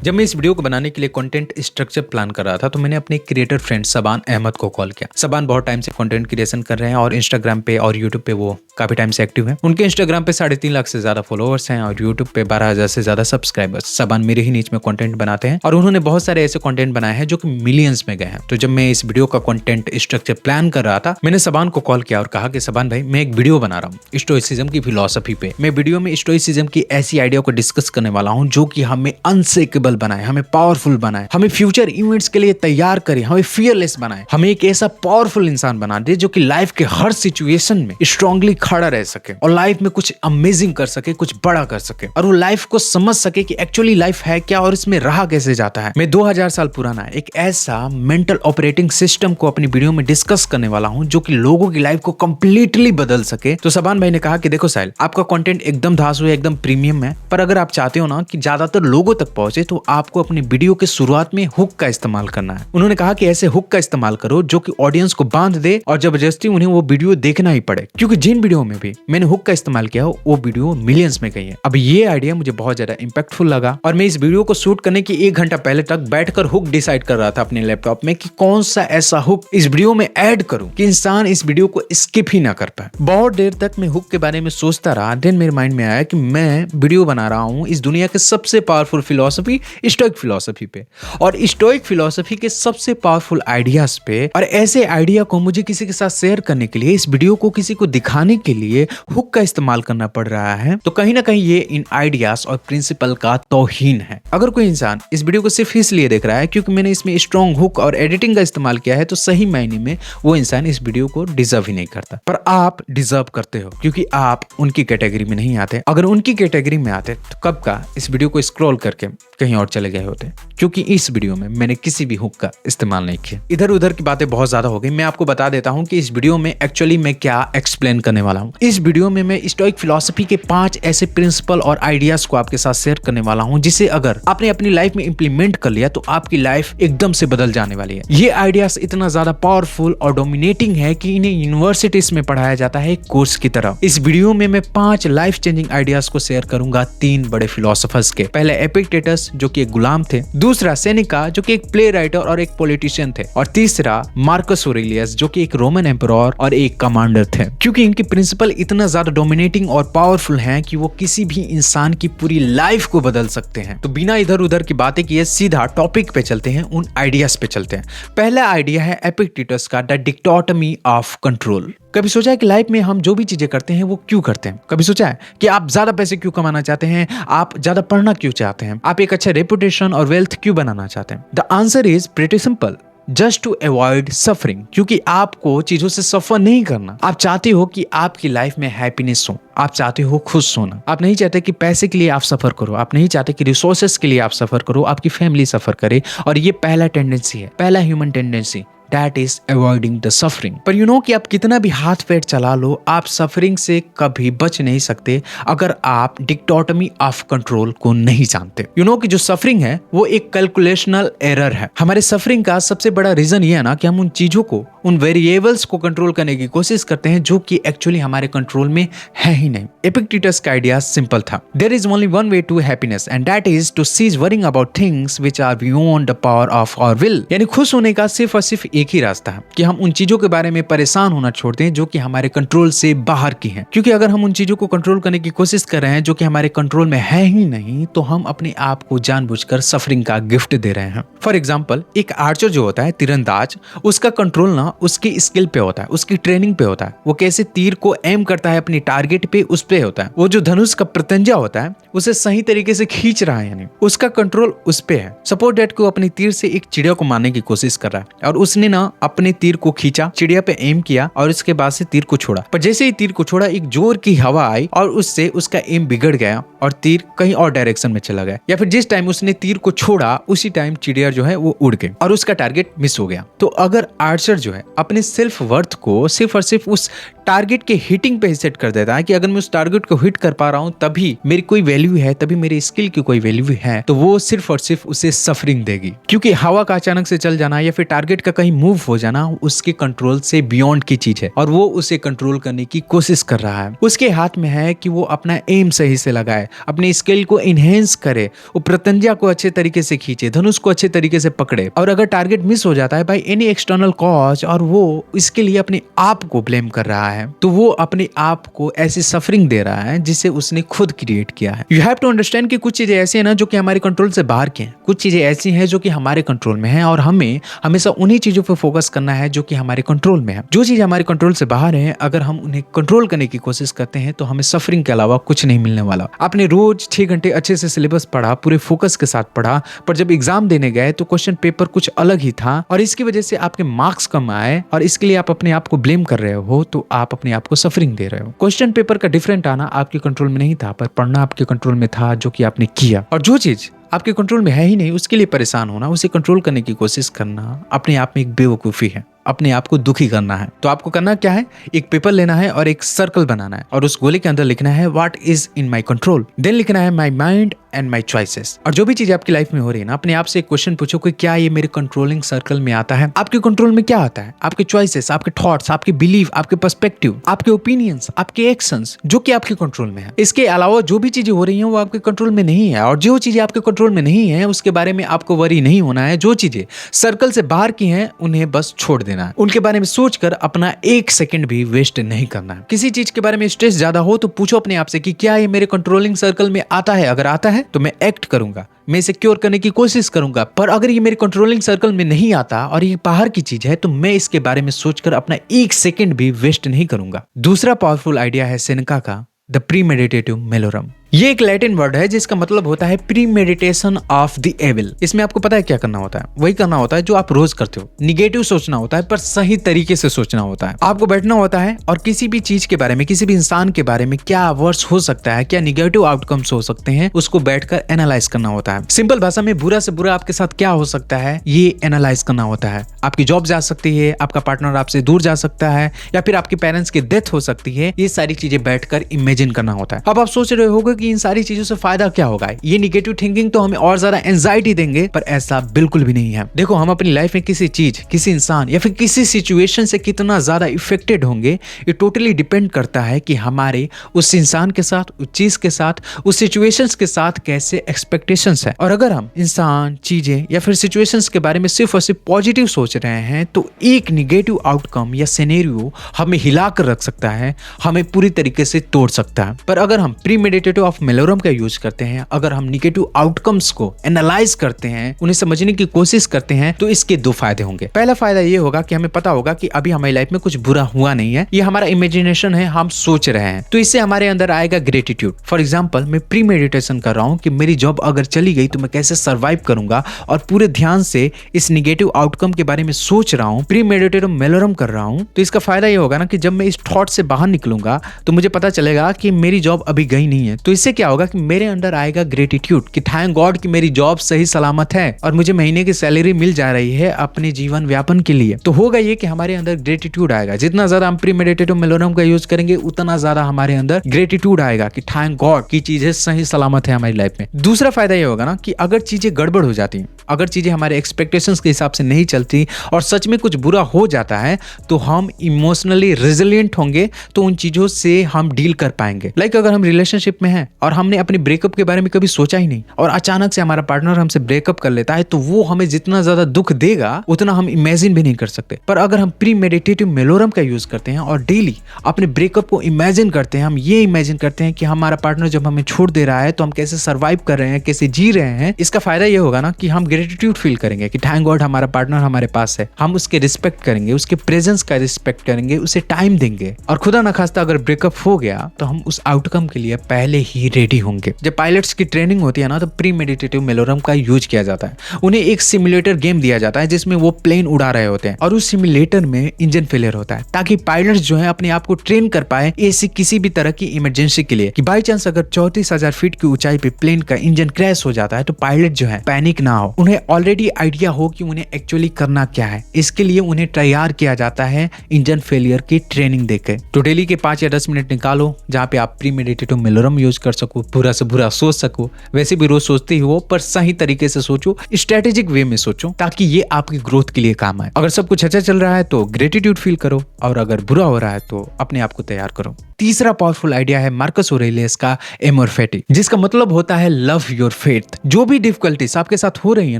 जब मैं इस वीडियो को बनाने के लिए कंटेंट स्ट्रक्चर प्लान कर रहा था तो मैंने अपने क्रिएटर फ्रेंड सबान अहमद को कॉल किया। सबान बहुत टाइम से कंटेंट क्रिएशन कर रहे हैं और इंस्टाग्राम पे और यूट्यूब पे वो काफी टाइम से एक्टिव है। उनके इंस्टाग्राम पे 3.5 लाख से ज्यादा फॉलोअर्स हैं और यूट्यूब पे 12,000 से ज्यादा सब्सक्राइबर्स। सबान मेरे ही नीच में कंटेंट बनाते हैं और उन्होंने बहुत सारे ऐसे कंटेंट बनाए हैं जो कि मिलियंस में गए हैं। तो जब मैं इस वीडियो का कंटेंट स्ट्रक्चर प्लान कर रहा था मैंने सबान को कॉल किया और कहा कि सबान भाई मैं एक वीडियो बना रहा हूँ स्टोइसिज्म की फिलॉसफी पे। मैं वीडियो में स्टोइसिज्म की ऐसी आइडिया को डिस्कस करने वाला हूँ जो कि हमें अनसेकेबल बनाए, हमें पावरफुल बनाए, हमें फ्यूचर इवेंट्स के लिए तैयार करे, हमें फियरलेस बनाए, हमें एक ऐसा पावरफुल इंसान बना दे जो कि लाइफ के हर सिचुएशन में स्ट्रांगली खड़ा रह सके और लाइफ में कुछ अमेजिंग कर सके, कुछ बड़ा कर सके और वो लाइफ को समझ सके कि एक्चुअली लाइफ है क्या और इसमें रहा कैसे जाता है। मैं 2000 साल पुराना एक ऐसा मेंटल ऑपरेटिंग सिस्टम को अपनी वीडियो में डिस्कस करने वाला हूं जो कि लोगों की लाइफ को कंप्लीटली बदल सके। तो सबान भाई ने कहा कि देखो साहिल, आपका कंटेंट एकदम धांसू है, एकदम प्रीमियम है, पर अगर आप चाहते हो ना कि ज्यादातर लोगों तक पहुंचे तो आपको अपनी वीडियो के शुरुआत में हुक का इस्तेमाल करना है। उन्होंने कहा कि ऐसे हुक का इस्तेमाल करो जो कि ऑडियंस को बांध दे और जबरदस्ती उन्हें वो वीडियो देखना ही पड़े, क्योंकि जिन वीडियो में भी मैंने हुक का इस्तेमाल किया हो वो वीडियो मिलियंस में गई है। अब ये आइडिया मुझे बहुत ज्यादा इंपैक्टफुल लगा और मैं इस वीडियो को शूट करने की 1 घंटा पहले तक बैठकर हुक डिसाइड कर रहा था अपने लैपटॉप में कि कौन सा ऐसा हुक इस वीडियो में ऐड करूं कि इंसान इस वीडियो को स्किप ही ना कर पाए। बहुत देर तक मैं हुक के बारे में सोचता रहा। देन मेरे माइंड में आया कि मैं वीडियो बना रहा हूं इस दुनिया के सबसे पावरफुल फिलॉसफी स्टोइक फिलॉसफी पे और स्टोइक फिलॉसफी के सबसे पावरफुल आइडियाज पे, और ऐसे आइडिया को मुझे किसी के साथ शेयर करने के लिए, इस वीडियो को किसी को दिखाने के लिए हुक का इस्तेमाल करना पड़ रहा है। तो कहीं ना कहीं ये इन आइडियाज और प्रिंसिपल का तौहीन है। अगर कोई इंसान इस वीडियो को सिर्फ इसलिए देख रहा है क्योंकि मैंने इसमें स्ट्रॉन्ग हुक और एडिटिंग का इस्तेमाल किया है तो सही मायने में वो इंसान इस वीडियो को डिजर्व ही नहीं करता। पर आप डिजर्व करते हो क्योंकि आप उनकी कैटेगरी में नहीं आते। अगर उनकी कैटेगरी में आते तो कब का इस वीडियो को स्क्रॉल करके कहीं और चले गए होते, क्योंकि इस वीडियो में मैंने किसी भी हुक का इस्तेमाल नहीं किया। इधर उधर की बातें बहुत ज्यादा हो गई। मैं आपको बता देता हूं कि इस वीडियो में एक्चुअली मैं क्या एक्सप्लेन करने वाला हूं। इस वीडियो में मैं स्टोइक फिलॉसफी के 5 ऐसे प्रिंसिपल और आइडियाज को आपके साथ शेयर करने वाला हूं जिसे अगर आपने अपनी लाइफ में इंप्लीमेंट कर लिया तो आपकी लाइफ एकदम से बदल जाने वाली है। ये आइडियाज इतना ज्यादा पावरफुल और डोमिनेटिंग है कि इन्हें यूनिवर्सिटीज में पढ़ाया जाता है कोर्स की तरह। इस वीडियो में मैं 5 लाइफ चेंजिंग आइडियाज को शेयर करूंगा 3 बड़े फिलोसोफर्स के। पहले एपिक्टेटस जो कि एक गुलाम थे, दूसरा सेनेका जो कि एक प्ले राइटर और एक पॉलिटिशियन थे, और तीसरा मार्कस ऑरेलियस जो कि एक रोमन एम्परर और एक कमांडर थे। क्योंकि इनके प्रिंसिपल इतना ज्यादा डोमिनेटिंग और पावरफुल हैं कि वो किसी भी इंसान की पूरी लाइफ को बदल सकते हैं। तो बिना इधर उधर की बातें किए सीधा टॉपिक पे चलते हैं, उन आइडियाज पे चलते हैं। पहला आइडिया है एपिक्टेटस का, द डिकोटोमी ऑफ कंट्रोल। कभी सोचा है कि लाइफ में हम जो भी चीजें करते हैं वो क्यों करते हैं? कभी सोचा है कि आप ज्यादा पैसे क्यों कमाना चाहते हैं, आप ज्यादा पढ़ना क्यों चाहते हैं, आप एक अच्छा रेपुटेशन और वेल्थ क्यों बनाना चाहते हैं? The answer is pretty simple, just to avoid suffering. क्योंकि आपको चीजों से सफर नहीं करना। आप चाहते हो कि आपकी लाइफ में हैप्पीनेस हो, आप चाहते हो खुश होना। आप नहीं चाहते कि पैसे के लिए आप सफर करो, आप नहीं चाहते कि रिसोर्सेस के लिए आप सफर करो, आपकी फैमिली सफर करे। और ये पहला टेंडेंसी है, पहला human tendency, that is avoiding the suffering। पर यू नो कि आप कितना भी हाथ पैर चला लो, आप सफरिंग से कभी बच नहीं सकते अगर आप डिकोटोमी ऑफ कंट्रोल को नहीं जानते। यू नो कि जो सफरिंग है वो एक कैलकुलेशनल एरर है। हमारे सफरिंग का सबसे बड़ा रीजन ये है ना कि हम उन चीजों को, उन वेरिएबल्स को कंट्रोल करने की कोशिश करते हैं जो कि एक्चुअली हमारे कंट्रोल में है ही नहीं। एपिक्टेटस का आइडिया सिंपल था, there is only one way to happiness and that is to cease worrying about things which are beyond the power of our will. यानी खुश होने का सिर्फ और सिर्फ एक ही रास्ता है कि हम उन चीजों के बारे में परेशान होना छोड़ दें जो कि हमारे कंट्रोल से बाहर की हैं। क्योंकि अगर हम उन चीजों को कंट्रोल करने की कोशिश कर रहे हैं जो कि हमारे कंट्रोल में है ही नहीं, तो हम अपने आप को जानबूझकर सफरिंग का गिफ्ट दे रहे हैं। फॉर एग्जाम्पल, एक आर्चर जो होता है, तीरंदाज, उसका कंट्रोल ना उसकी स्किल पे होता है, उसकी ट्रेनिंग पे होता है। वो कैसे तीर को एम करता है अपनी टारगेट पे, उस पे होता है। वो जो धनुष का प्रत्यंजा होता है उसे सही तरीके से खींच रहा है, यानी उसका कंट्रोल उस पे है। सपोज दैट को अपनी तीर से एक चिड़िया को मारने की कोशिश कर रहा है और उसने ना अपने तीर को खींचा, चिड़िया पे एम किया और उसके बाद से तीर को छोड़ा। पर जैसे ही तीर को छोड़ा एक जोर की हवा आई और उससे उसका एम बिगड़ गया और तीर कहीं और डायरेक्शन में चला गया, या फिर जिस टाइम उसने तीर को छोड़ा उसी टाइम चिड़िया जो है वो उड़ गई और उसका टारगेट मिस हो गया। तो अगर आर्चर जो है अपने सेल्फ वर्थ को सिर्फ और सिर्फ उस टारगेट के हिटिंग पे ही सेट कर देता है कि अगर मैं उस टारगेट को हिट कर पा रहा हूं तभी मेरी कोई वैल्यू है, तभी मेरी स्किल की कोई वैल्यू है, तो वो सिर्फ और सिर्फ उसे सफरिंग देगी। क्योंकि हवा का अचानक से चल जाना या फिर टारगेट का कहीं मूव हो जाना उसके कंट्रोल से बियॉन्ड की चीज है और वो उसे कंट्रोल करने की कोशिश कर रहा है। उसके हाथ में है कि वो अपना एम सही से लगाए, अपने स्किल को इनहेंस करे, वो प्रत्यंजा को अच्छे तरीके से खींचे, धनुष को अच्छे तरीके से पकड़े। और अगर टारगेट मिस हो जाता है बाय एनी एक्सटर्नल कॉज और वो इसके लिए अपने आप को ब्लेम कर रहा है, तो वो अपने आप को ऐसी सफरिंग दे रहा है जिसे उसने खुद क्रिएट किया है। यू हैव टू अंडरस्टैंड कि कुछ चीजें ऐसी है ना जो कि हमारे कंट्रोल से बाहर की हैं, कुछ चीजें ऐसी हैं जो कि हमारे कंट्रोल में है और हमें हमेशा उन्हीं चीजों पर फोकस करना है जो कि हमारे कंट्रोल में है। जो चीज हमारे कंट्रोल से बाहर है, अगर हम उन्हें कंट्रोल करने की कोशिश करते हैं तो हमें सफरिंग के अलावा कुछ नहीं मिलने वाला। आपने रोज 6 घंटे अच्छे से सिलेबस पढ़ा, पूरे फोकस के साथ पढ़ा, पर जब एग्जाम देने गए तो क्वेश्चन पेपर कुछ अलग ही था और इसकी वजह से आपके मार्क्स कम आए और इसके लिए आप अपने आप को ब्लेम कर रहे हो, तो आप अपने आप को सफरिंग दे रहे हो। क्वेश्चन पेपर का डिफरेंट आना आपके कंट्रोल में नहीं था, पर पढ़ना आपके कंट्रोल में था, जो कि आपने किया। और जो चीज आपके कंट्रोल में है ही नहीं उसके लिए परेशान होना, उसे कंट्रोल करने की कोशिश करना अपने आप में एक बेवकूफी है, अपने आप को दुखी करना है। तो आपको करना क्या है, एक पेपर लेना है और एक सर्कल बनाना है और उस गोले के अंदर लिखना है what is in my control, then लिखना है my mind and my choices. और जो भी चीज आपकी लाइफ में हो रही है ना, अपने आप से एक क्वेश्चन पूछो कि क्या ये मेरे कंट्रोलिंग सर्कल में आता है। आपके कंट्रोल में क्या आता है, आपके चॉइसेस, आपके थॉट्स, आपके बिलीव, आपके पर्सपेक्टिव, आपके ओपिनियंस, आपके एक्शंस, जो कि आपके कंट्रोल में है। इसके अलावा जो भी चीजें हो रही हैं वो आपके कंट्रोल में नहीं है और जो चीजें आपके कंट्रोल में नहीं है उसके बारे में आपको वरी नहीं होना है। जो चीजें सर्कल से बाहर की हैं उन्हें बस छोड़ देना है, उनके बारे में सोचकर अपना 1 सेकंड भी वेस्ट नहीं करना है। किसी चीज के बारे में स्ट्रेस ज्यादा हो तो पूछो अपने आप से कि क्या ये मेरे कंट्रोलिंग सर्कल में आता है। अगर आता है तो मैं एक्ट करूंगा, मैं इसे क्योर करने की कोशिश करूंगा। पर अगर ये मेरे कंट्रोलिंग सर्कल में नहीं आता और ये बाहर की चीज है तो मैं इसके बारे में सोचकर अपना 1 सेकंड भी वेस्ट नहीं करूंगा। दूसरा पावरफुल आइडिया है सेनेका का द प्रीमेडिटेटिव मेलोरम। ये एक लैटिन वर्ड है जिसका मतलब होता है premeditation of the evil. इसमें आपको पता है क्या करना होता है, वही करना होता है जो आप रोज करते हो। निगेटिव सोचना होता है पर सही तरीके से सोचना होता है। आपको बैठना होता है और किसी भी चीज के बारे में, किसी भी इंसान के बारे में क्या वर्ड्स हो सकता है, क्या निगेटिव आउटकम्स हो सकते हैं, उसको बैठकर एनालाइज करना होता है। सिंपल भाषा में बुरा से बुरा आपके साथ क्या हो सकता है ये एनालाइज करना होता है। आपकी जॉब जा सकती है, आपका पार्टनर आपसे दूर जा सकता है या फिर आपके पेरेंट्स की डेथ हो सकती है। ये सारी चीजें बैठकर इमेजिन करना होता है। अब आप सोच रहे होगे कि इन सारी चीजों से फायदा क्या होगा, ये निगेटिव थिंकिंग तो हमें और ज्यादा एंजाइटी देंगे, पर ऐसा बिल्कुल भी नहीं है। देखो, हम अपनी लाइफ में किसी चीज, किसी इंसान या फिर किसी सिचुएशन से कितना ज्यादा इफेक्टेड होंगे ये टोटली डिपेंड करता है कि हमारे उस इंसान के साथ, उस चीज के साथ, उस सिचुएशंस के साथ कैसे एक्सपेक्टेशंस है। और अगर हम इंसान, चीजें या फिर सिचुएशंस के बारे में सिर्फ और सिर्फ पॉजिटिव सोच रहे हैं तो एक निगेटिव आउटकम या सिनेरियो हमें हिला कर रख सकता है, हमें पूरी तरीके से तोड़ सकता है। पर अगर हम प्रीमेडिटेटिव ऑफ मेलोरम का यूज करते हैं, अगर हम निगेटिव आउटकम्स को एनालाइज करते हैं, उन्हें समझने की कोशिश करते हैं, तो इसके 2 फायदे होंगे। पहला फायदा ये होगा कि हमें पता होगा कि अभी हमारी लाइफ में कुछ बुरा हुआ नहीं है, ये हमारा इमेजिनेशन है, हम सोच रहे हैं। तो इससे हमारे अंदर आएगा ग्रेटिट्यूड। फॉर एग्जाम्पल, मैं प्री मेडिटेशन कर रहा हूँ कि मेरी जॉब अगर चली गई तो मैं कैसे सर्वाइव करूंगा और पूरे ध्यान से इस निगेटिव आउटकम के बारे में सोच रहा हूँ, प्री मेडिटेटिव मेलोरम कर रहा हूँ। तो इसका फायदा ये होगा ना कि जब मैं इस थॉट से बाहर निकलूंगा तो मुझे पता चलेगा कि मेरी जॉब अभी गई नहीं है। तो इससे क्या होगा कि मेरे अंदर आएगा ग्रेटिट्यूड कि थैंक गॉड कि मेरी जॉब सही सलामत है और मुझे महीने की सैलरी मिल जा रही है अपने जीवन व्यापन के लिए। तो होगा ये कि हमारे अंदर ग्रेटिट्यूड आएगा। जितना ज्यादा हम प्री मेडिटेटिव मेलोरम का यूज करेंगे उतना ज्यादा हमारे अंदर ग्रेटिट्यूड आएगा कि थैंक गॉड की चीजें सही सलामत है हमारी लाइफ में। दूसरा फायदा ये होगा ना कि अगर चीजें गड़बड़ हो जाती, अगर चीजें हमारे एक्सपेक्टेशंस के हिसाब से नहीं चलती और सच में कुछ बुरा हो जाता है तो हम इमोशनली रेजिलिएंट होंगे, तो उन चीजों से हम डील कर पाएंगे। लाइक अगर हम रिलेशनशिप में हैं और हमने अपने ब्रेकअप के बारे में कभी सोचा ही नहीं और अचानक से हमारा पार्टनर हमसे ब्रेकअप कर लेता है, तो वो हमें जितना ज्यादा दुख देगा उतना हम इमेजिन भी नहीं कर सकते। पर अगर हम प्री मेडिटेटिव मेलोरम का यूज करते हैं और डेली अपने ब्रेकअप को इमेजिन करते हैं, हम ये इमेजिन करते हैं कि हमारा पार्टनर जब हमें छोड़ दे रहा है तो हम कैसे सर्वाइव कर रहे हैं, कैसे जी रहे हैं, इसका फायदा ये होगा ना कि हम ग्रेटिट्यूड फील करेंगे कि थैंक गॉड हमारा पार्टनर हमारे पास है। हम उसके रिस्पेक्ट करेंगे, उसके प्रेजेंस का रिस्पेक्ट करेंगे, उसे टाइम देंगे। और खुदा न खास्ता अगर ब्रेकअप हो गया तो हम उस आउटकम के लिए पहले ही रेडी होंगे। जब पायलट्स की ट्रेनिंग होती है ना तो प्री मेडिटेटिव मेलोरम का यूज किया जाता है। उन्हें एक सिमुलेटर गेम दिया जाता है जिसमें वो प्लेन उड़ा रहे होते हैं और उस सिमुलेटर में इंजन फेलियर होता है, ताकि पायलट्स जो है अपने आप को ट्रेन कर पाए ऐसी किसी भी तरह की इमरजेंसी के लिए कि बाई चांस अगर 34,000 फीट की ऊंचाई पे प्लेन का इंजन क्रैश हो जाता है तो पायलट जो है पैनिक ना हो, उन्हें ऑलरेडी आइडिया हो कि उन्हें एक्चुअली करना क्या है। इसके लिए उन्हें तैयार किया जाता है इंजन फेलियर की ट्रेनिंग देकर। तो डेली के 5 या 10 मिनट निकालो जहाँ पे आप प्रीमेडिटेटिव मेलोरम यूज कर सको, बुरा से बुरा सोच सको। वैसे भी रोज सोचते ही हो, पर सही तरीके से सोचो, स्ट्रेटेजिक वे में सोचो, ताकि ये आपकी ग्रोथ के लिए काम आए। अगर सब कुछ अच्छा चल रहा है तो ग्रेटिट्यूड फील करो, और अगर बुरा हो रहा है तो अपने आप को तैयार करो। तीसरा पावरफुल आइडिया है मार्कस ऑरेलियस का एमोर फैटी, जिसका मतलब होता है लव योर फेथ। जो भी डिफिकल्टीज आपके साथ हो रही है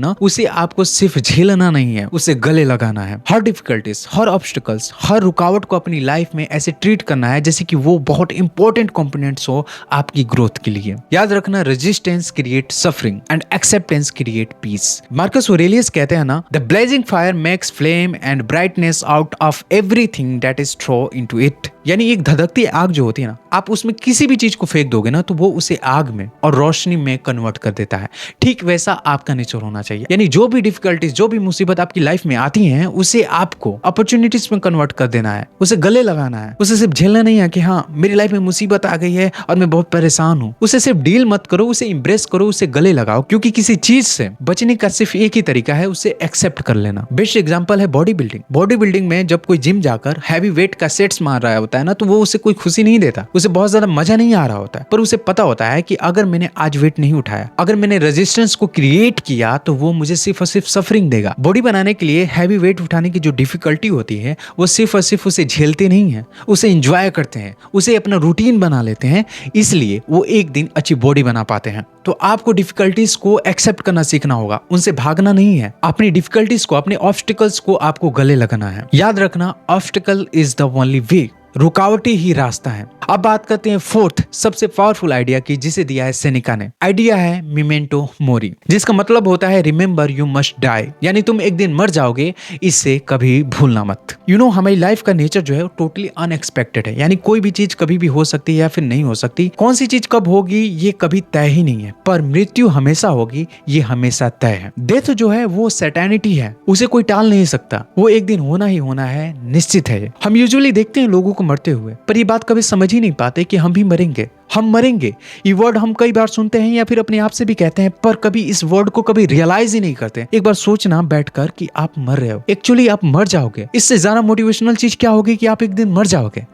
ना, उसे आपको सिर्फ झेलना नहीं है, उसे गले लगाना है। हर डिफिकल्टीज, हर ऑब्स्टिकल्स, हर रुकावट को अपनी लाइफ में ऐसे ट्रीट करना है जैसे कि वो बहुत इंपॉर्टेंट कंपोनेंट्स हो आपकी ग्रोथ के लिए। याद रखना, resistance create suffering and acceptance create peace. Marcus Aurelius कहते हैं ना, the blazing fire makes flame and brightness out of everything that is throw into it. यानी एक धधकती आग जो होती है ना, आप उसमें किसी भी चीज को फेंक दोगे ना, तो वो उसे आग में और रोशनी में कन्वर्ट कर देता है। ठीक वैसा आपका नेचर होना चाहिए। यानी जो भी डिफिकल्टीज, जो भी मुसीबत आपकी लाइफ में आती हैं, उसे आपको अपॉर्चुनिटीज में कन्वर्ट कर देना है, उसे गले लगाना है। उसे सिर्फ झेलना नहीं है कि हाँ मेरी लाइफ में मुसीबत आ गई है और मैं बहुत परेशान हूँ। उसे सिर्फ डील मत करो, उसे इंप्रेस करो, उसे गले लगाओ। क्योंकि किसी चीज से बचने का सिर्फ एक ही तरीका है, उसे एक्सेप्ट कर लेना। बेस्ट एग्जाम्पल है बॉडी बिल्डिंग। बॉडी बिल्डिंग में जब कोई जिम जाकर हैवी वेट का सेट्स मार रहा होता है ना, तो वो उसे कोई खुशी नहीं देता, उसे बहुत ज्यादा मजा नहीं आ रहा होता है। पर उसे पता होता है कि अगर मैंने आज वेट नहीं उठाया, अगर मैंने रेजिस्टेंस को क्रिएट किया, तो वो मुझे सिर्फ और सिर्फ सफरिंग देगा। बॉडी बनाने के लिए हैवी वेट उठाने की जो डिफिकल्टी होती है, वो सिर्फ और सिर्फ उसे झेलते नहीं है, उसे एंजॉय करते हैं, उसे अपना रूटीन बना लेते हैं। इसलिए वो एक दिन अच्छी बॉडी बना पाते हैं। तो आपको डिफिकल्टीज को एक्सेप्ट करना सीखना होगा, उनसे भागना नहीं है। अपनी डिफिकल्टीज को, अपने ऑब्स्टिकल्स को आपको गले लगाना है। याद रखना, obstacle is the only way, रुकावटें ही रास्ता है। अब बात करते हैं फोर्थ सबसे पावरफुल आइडिया की, जिसे दिया है सेनेका ने। आइडिया है मेमेंटो मोरी, जिसका मतलब होता है रिमेंबर यू मस्ट डाई। यानी तुम एक दिन मर जाओगे, इससे कभी भूलना मत। हमारी लाइफ का नेचर जो है वो टोटली अनएक्सपेक्टेड है। यानी कोई भी चीज कभी भी हो सकती है या फिर नहीं हो सकती। कौन सी चीज कब होगी ये कभी तय ही नहीं है, पर मृत्यु हमेशा होगी, ये हमेशा तय है। डेथ जो है वो सैटेनिटी है, उसे कोई टाल नहीं सकता, वो एक दिन होना ही होना है, निश्चित है। हम यूजुअली देखते हैं लोगों को मरते हुए, पर ये बात कभी समझ ही नहीं पाते कि हम भी मरेंगे, हम मरेंगे। ये वर्ड हम कई बार सुनते हैं या फिर अपने आप से भी कहते हैं, पर कभी इस वर्ड को कभी रियलाइज ही नहीं करते। एक बार सोचना बैठकर कि आप मर रहे हो, एक्चुअली आप मर जाओगे। इससे ज्यादा मोटिवेशनल चीज क्या होगी कि आप एक दिन मर जाओगे।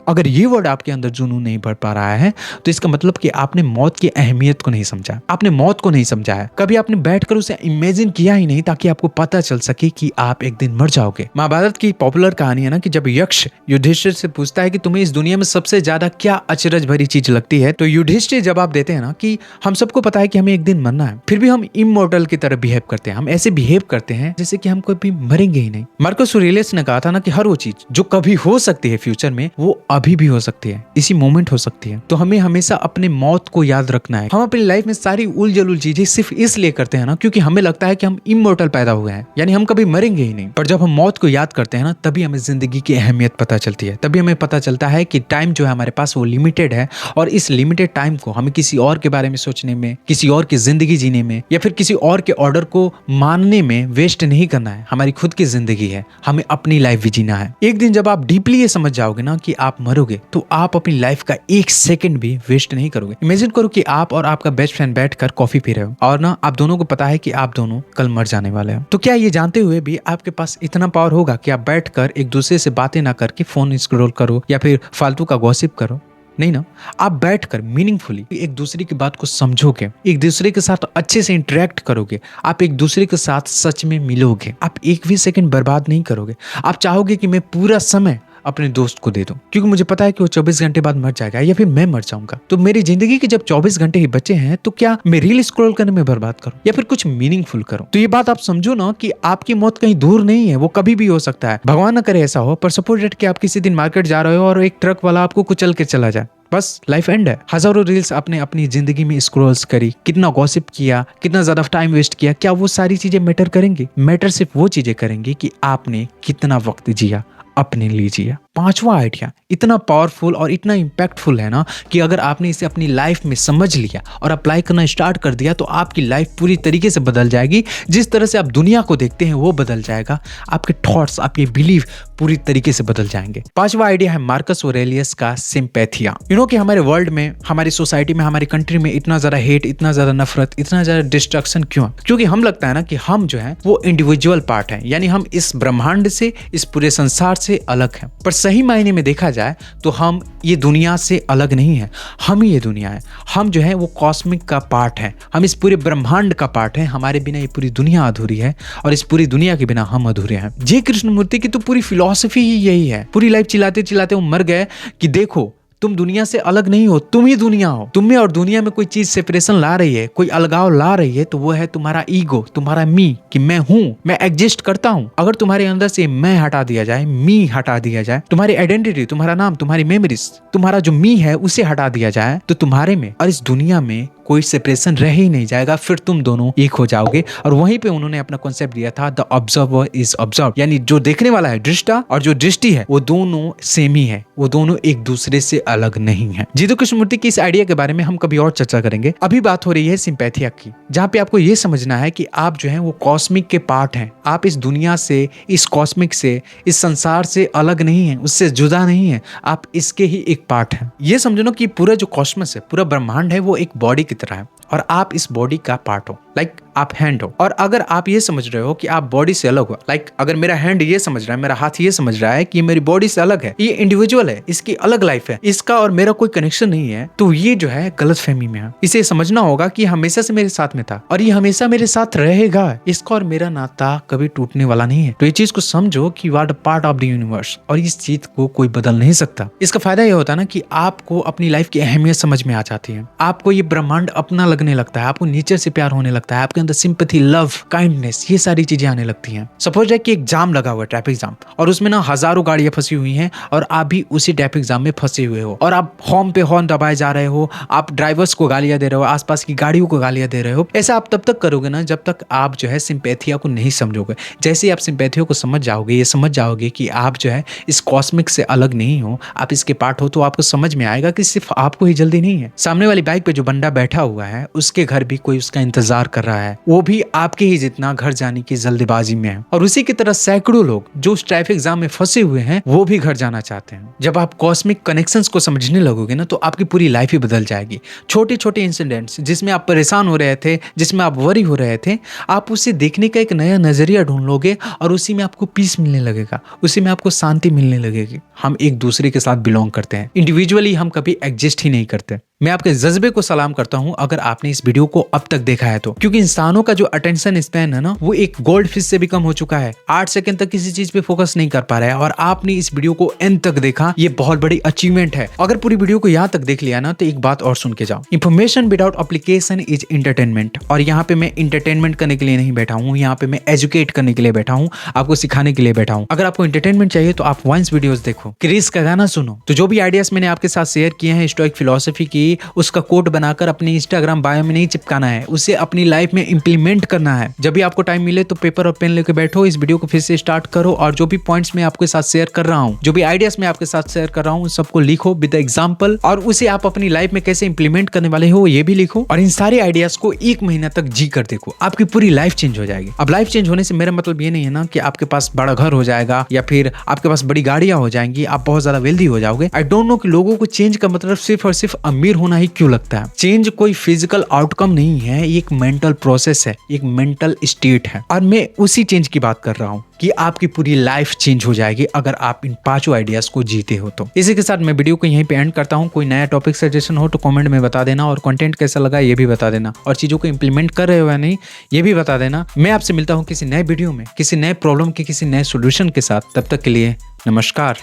अगर ये वर्ड आपके अंदर जुनून नहीं बढ़ पा रहा है, तो इसका मतलब कि आपने मौत की अहमियत को नहीं समझा, आपने मौत को नहीं समझा है। कभी आपने बैठकर उसे इमेजिन किया ही नहीं, ताकि आपको पता चल सके कि आप एक दिन मर जाओगे। महाभारत की पॉपुलर कहानी है ना, कि जब यक्ष युधिष्ठिर से पूछता है कि तुम्हें इस दुनिया में सबसे ज्यादा क्या अचरज भरी चीज लगती है, तो युधिष्ठिर जवाब देते हैं ना कि हम सबको पता है कि हमें एक दिन मरना है, फिर भी हम इमॉर्टल की तरह बिहेव करते हैं। हम ऐसे बिहेव करते हैं जैसे कि हम कभी मरेंगे ही नहीं। मार्कस ऑरेलियस ने कहा था ना कि हर वो चीज जो कभी हो सकती है फ्यूचर में, वो अभी भी हो सकती है, इसी मोमेंट हो सकती है। तो हमें हमेशा अपने मौत को याद रखना है। हम अपनी लाइफ में सारी उल जलुल चीजें सिर्फ इसलिए करते हैं ना, क्योंकि हमें लगता है कि हम इमॉर्टल पैदा हुए हैं, यानी हम कभी मरेंगे ही नहीं। पर जब हम मौत को याद करते हैं ना, तभी हमें जिंदगी की अहमियत पता चलती है। तभी हमें पता चलता है कि टाइम जो है हमारे पास वो लिमिटेड है, और इस लिमिटेड टाइम को हमें किसी और के बारे में सोचने में, किसी और की जिंदगी जीने में, या फिर किसी और के ऑर्डर को मानने में वेस्ट नहीं करना है। हमारी खुद की जिंदगी है, हमें अपनी लाइफ भी जीना है। एक दिन जब आप डीपली ये समझ जाओगे ना कि आप मरोगे, तो आप अपनी लाइफ का एक सेकंड भी वेस्ट नहीं करोगे। इमेजिन करो कि आप और आपका बेस्ट फ्रेंड बैठकर कॉफी पी रहे हो, और ना आप दोनों को पता है कि आप दोनों कल मर जाने वाले हो। तो क्या ये जानते हुए भी आपके पास इतना पावर होगा कि आप बैठकर एक दूसरे से बातें ना करके फोन स्क्रॉल करो या फिर फालतू का गॉसिप करो? नहीं ना। आप बैठकर मीनिंगफुली एक दूसरे की बात को समझोगे, एक दूसरे के साथ अच्छे से इंटरेक्ट करोगे, आप एक दूसरे के साथ सच में मिलोगे। आप एक भी सेकंड बर्बाद नहीं करोगे। आप चाहोगे कि मैं पूरा समय अपने दोस्त को दे दूं, क्योंकि मुझे पता है कि वो 24 घंटे बाद मर जाएगा या फिर मैं मर जाऊंगा। तो मेरी जिंदगी के जब 24 घंटे ही बचे हैं, तो क्या मैं रील स्क्रॉल करने में बर्बाद करूं या फिर कुछ मीनिंगफुल करूं? तो ये बात आप समझो ना कि आपकी मौत कहीं दूर नहीं है, वो कभी भी हो सकता है। भगवान न करे ऐसा हो, पर सपोज दैट कि आप किसी दिन मार्केट जा रहे हो और एक ट्रक वाला आपको कुचल के चला जाए, बस लाइफ एंड है। हजारों रील्स आपने अपनी जिंदगी में स्क्रॉल्स करी, कितना गॉसिप किया, कितना ज्यादा टाइम वेस्ट किया, क्या वो सारी चीजें मैटर करेंगी? मैटर सिर्फ वो चीजें करेंगी कि आपने कितना वक्त जिया, अपने लिए जिया। पांचवा आइडिया इतना पावरफुल और इतना इम्पैक्टफुल है ना कि अगर आपने इसे अपनी लाइफ में समझ लिया और अप्लाई करना स्टार्ट कर दिया तो आपकी लाइफ पूरी तरीके से बदल जाएगी। जिस तरह से आप दुनिया को देखते हैं वो बदल जाएगा, आपके थॉट्स, आपके बिलीव पूरी तरीके से बदल जाएंगे। पांचवा आइडिया है मार्कस ऑरेलियस का सिंपैथिया। कि हमारे वर्ल्ड में, हमारी सोसाइटी में, हमारी कंट्री में इतना ज्यादा हेट, इतना ज्यादा नफरत, इतना ज्यादा डिस्ट्रक्शन क्यों? क्योंकि हम लगता है ना कि हम जो है वो इंडिविजुअल पार्ट है, यानी हम इस ब्रह्मांड से, इस पूरे संसार से अलग हैं। पर सही मायने में देखा जाए तो हम ये दुनिया से अलग नहीं है, हम ही ये दुनिया है। हम जो है वो कॉस्मिक का पार्ट है, हम इस पूरे ब्रह्मांड का पार्ट है। हमारे बिना ये पूरी दुनिया अधूरी है और इस पूरी दुनिया के बिना हम अधूरे हैं। जे कृष्णमूर्ति की तो पूरी फिलॉसफी ही यही है। पूरी लाइफ चिल्लाते चिल्लाते वो मर गए कि देखो तुम दुनिया से अलग नहीं हो, तुम ही दुनिया हो। तुम में और दुनिया में कोई चीज सेपरेशन ला रही है, कोई अलगाव ला रही है, तो वो है तुम्हारा ईगो, तुम्हारा मी, कि मैं हूं, मैं एग्जिस्ट करता हूं। अगर तुम्हारे अंदर से मैं हटा दिया जाए, मी हटा दिया जाए, तुम्हारी आइडेंटिटी, तुम्हारा नाम, तुम्हारी मेमोरीज, तुम्हारा जो मी है उसे हटा दिया जाए, तो तुम्हारे में और इस दुनिया में कोई सेपरेशन रह ही नहीं जाएगा। फिर तुम दोनों एक हो जाओगे। और वहीं पे उन्होंने अपना कॉन्सेप्ट दिया था, द ऑब्जर्वर इज ऑब्जर्व, यानी जो देखने वाला है दृष्टा और जो दृष्टि है वो दोनों सेम ही है, वो दोनों एक दूसरे से अलग नहीं है। जीतू कृष्णमूर्ति की इस आइडिया के बारे में हम कभी और चर्चा करेंगे। अभी बात हो रही है सिंपैथिया की, जहाँ पे आपको ये समझना है कि आप जो है वो कॉस्मिक के पार्ट हैं। आप इस दुनिया से, इस कॉस्मिक से, इस संसार से अलग नहीं है, उससे जुदा नहीं है, आप इसके ही एक पार्ट हैं। ये समझो ना कि पूरा जो कॉस्मस है, पूरा ब्रह्मांड है, वो एक बॉडी की तरह है और आप इस बॉडी का पार्ट हो। लाइक आप हैंड हो। और अगर आप ये समझ रहे हो कि आप बॉडी से अलग हो, लाइक अगर मेरा हैंड ये समझ रहा है, मेरा हाथ ये समझ रहा है कि मेरी बॉडी से अलग है, ये इंडिविजुअल है, इसकी अलग लाइफ है, इसका और मेरा कोई कनेक्शन नहीं है, तो ये जो है गलतफहमी में है। इसे समझना होगा कि हमेशा से मेरे साथ में था और ये हमेशा मेरे साथ रहेगा। इसका और मेरा नाता कभी टूटने वाला नहीं है। तो ये चीज को समझो कि you are the part of the universe और इस चीज को कोई बदल नहीं सकता। इसका फायदा ये होता है ना कि आपको अपनी लाइफ की अहमियत समझ में आ जाती है, आपको ये ब्रह्मांड अपना लगने लगता है, आपको नेचर से प्यार होने लगता है, आपके अंदर सिंपैथी, लव, काइंडनेस, ये सारी चीजें आने लगती हैं। सपोज है कि एक जाम लगा हुआ है, ट्रैफिक जाम, और उसमें ना हजारों गाड़ियां फंसी हुई हैं और आप भी उसी ट्रैफिक जाम में फंसे हुए हो और आप हॉर्न पे हॉर्न दबाए जा रहे हो, आप ड्राइवर्स को गालियां दे रहे हो, आसपास की गाड़ियों को गालियां दे रहे हो। ऐसा आप तब तक करोगे ना जब तक आप जो है सिंपैथिया को नहीं समझोगे। जैसे ही आप सिंपैथिया को समझ जाओगे, ये समझ जाओगे कि आप जो है इस कॉस्मिक से अलग नहीं हो, आप इसके पार्ट हो, तो आपको समझ में आएगा कि सिर्फ आपको ही जल्दी नहीं है। सामने वाली बाइक पे जो बंदा बैठा हुआ है उसके घर भी कोई उसका इंतजार कर रहा है, वो भी आपके ही जितना घर जाने की जल्दबाजी में है। और उसी की तरह सैकड़ों लोग जो उस ट्रैफिक जाम में फंसे हुए हैं वो भी घर जाना चाहते हैं। जब आप कॉस्मिक कनेक्शंस को समझने लगोगे ना तो आपकी पूरी लाइफ ही बदल जाएगी। छोटे छोटे इंसिडेंट्स जिसमें आप परेशान हो रहे थे, जिसमें आप वरी हो रहे थे, आप उसे देखने का एक नया नजरिया ढूंढ लोगे और उसी में आपको पीस मिलने लगेगा, उसी में आपको शांति मिलने लगेगी। हम एक दूसरे के साथ बिलोंग करते हैं, इंडिविजुअली हम कभी एग्जिस्ट ही नहीं करते। मैं आपके जज्बे को सलाम करता हूं अगर आपने इस वीडियो को अब तक देखा है तो, क्योंकि इंसानों का जो अटेंशन स्पैन है ना वो एक गोल्ड फिश से भी कम हो चुका है। 8 सेकंड तक किसी चीज पे फोकस नहीं कर पा रहा है और आपने इस वीडियो को एंड तक देखा, ये बहुत बड़ी अचीवमेंट है। अगर पूरी वीडियो को यहाँ तक देख लिया ना तो एक बात और सुन के जाओ, information without application is entertainment. और यहाँ पे मैं एंटरटेनमेंट करने के लिए नहीं बैठा हूँ, यहाँ पे मैं एजुकेट करने के लिए बैठा हूँ, आपको सिखाने के लिए बैठा हूँ। अगर आपको एंटरटेनमेंट चाहिए तो आप वाइन्स वीडियोस देखो, क्रिस का गाना सुनो। तो जो भी आइडियाज मैंने आपके साथ शेयर किए हैं स्टोइक फिलॉसफी की, उसका कोट बनाकर अपनी इंस्टाग्राम बायो में नहीं चिपकाना है, उसे अपनी लाइफ में इंप्लीमेंट करना है। जब भी आपको टाइम मिले तो पेपर और पेन लेकर बैठो, इस वीडियो को फिर से स्टार्ट करो और जो भी पॉइंट्स मैं आपके साथ शेयर कर रहा हूँ, जो भी आइडियाज मैं आपके साथ शेयर कर रहा हूँ, सबको लिखो विद एग्जांपल और उसे आप अपनी लाइफ में कैसे इंप्लीमेंट करने वाले हो ये भी लिखो। और इन सारे आइडियाज को 1 महीना तक जी कर देखो, आपकी पूरी लाइफ चेंज हो जाएगी। अब लाइफ चेंज होने से मेरा मतलब ये नहीं है ना कि आपके पास बड़ा घर हो जाएगा या फिर आपके पास बड़ी गाड़ियां हो जाएंगी, आप बहुत ज्यादा वेल्दी हो जाओगे। आई डोंट नो कि लोगों को चेंज का मतलब सिर्फ और सिर्फ अमीर होना ही क्यों लगता है। चेंज कोई फिजिकल आउटकम नहीं है, ये एक मेंटल प्रोसेस है, एक मेंटल स्टेट है। और मैं उसी चेंज की बात कर रहा हूँ कि आपकी पूरी लाइफ चेंज हो जाएगी अगर आप इन 5 आइडियाज को जीते हो तो। इसी के साथ मैं वीडियो को यहीं पे एंड करता हूँ। कोई नया टॉपिक सजेशन हो तो कमेंट में बता देना और कंटेंट कैसा लगा ये भी बता देना और चीजों को इंप्लीमेंट कर रहे हो या नहीं ये भी बता देना। मैं आपसे मिलता हूँ किसी नए वीडियो में, किसी नए प्रॉब्लम के किसी नए सोल्यूशन के साथ। तब तक के लिए नमस्कार।